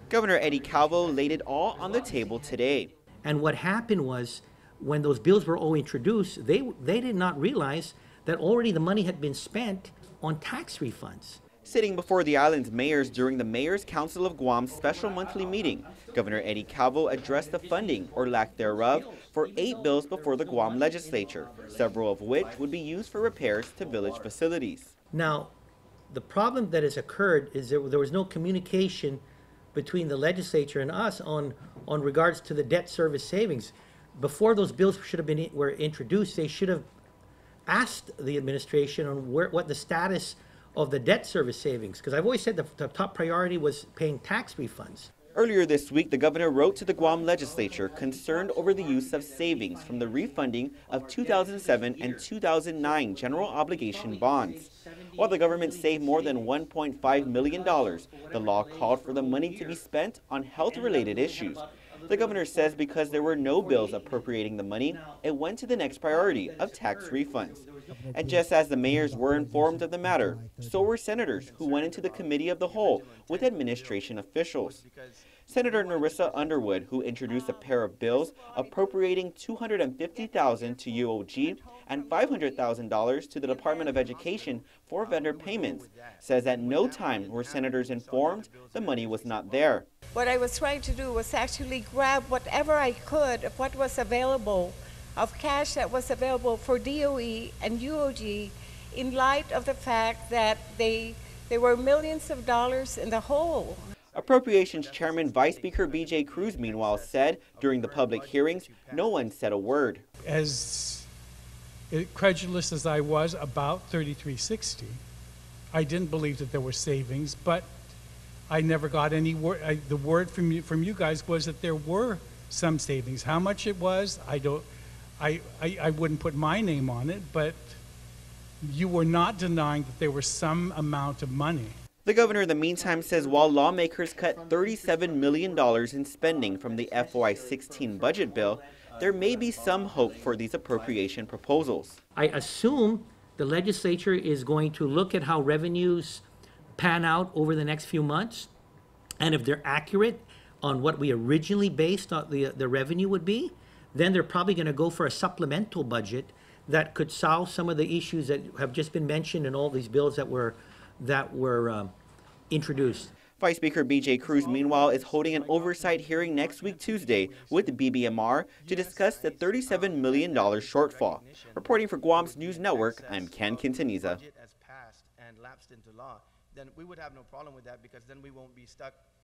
Governor Eddie Calvo laid it all on the table today. And what happened was, when those bills were all introduced, they did not realize that already the money had been spent on tax refunds. Sitting before the island's mayors during the Mayor's Council of Guam's special monthly meeting, Governor Eddie Calvo addressed the funding, or lack thereof, for 8 bills before the Guam Legislature, several of which would be used for repairs to village facilities. Now, the problem that has occurred is there was no communication between the legislature and us on regards to the debt service savings. Before those bills were introduced, they should have asked the administration on what the status of the debt service savings, because I've always said the top priority was paying tax refunds. Earlier this week, the governor wrote to the Guam Legislature concerned over the use of savings from the refunding of 2007 and 2009 general obligation bonds. While the government saved more than $1.5 million, the law called for the money to be spent on health-related issues. The governor says because there were no bills appropriating the money, it went to the next priority of tax refunds. And just as the mayors were informed of the matter, so were senators who went into the committee of the whole with administration officials. Senator Narissa Underwood, who introduced a pair of bills appropriating $250,000 to UOG and $500,000 to the Department of Education for vendor payments, says at no time were senators informed the money was not there. What I was trying to do was actually grab whatever I could of what was available, of cash that was available for DOE and UOG, in light of the fact that they were millions of dollars in the hole. Appropriations Chairman Vice Speaker B.J. Cruz, meanwhile, said during the public hearings, no one said a word. As credulous as I was about 3360, I didn't believe that there were savings, but I never got any word. The word from you guys was that there were some savings. How much it was, I wouldn't put my name on it, but you were not denying that there was some amount of money. The governor, in the meantime, says while lawmakers cut $37 million in spending from the FY16 budget bill, there may be some hope for these appropriation proposals. I assume the legislature is going to look at how revenues pan out over the next few months, and if they're accurate on what we originally based on the revenue would be, then they're probably going to go for a supplemental budget that could solve some of the issues that have just been mentioned in all these bills that were introduced. Vice Speaker B.J. Cruz, meanwhile, is holding an oversight hearing next week Tuesday with the BBMR to discuss the $37 million shortfall. Reporting for Guam's News Network, I'm Ken Quintaniza. Then we would have no problem with that, because then we won't be stuck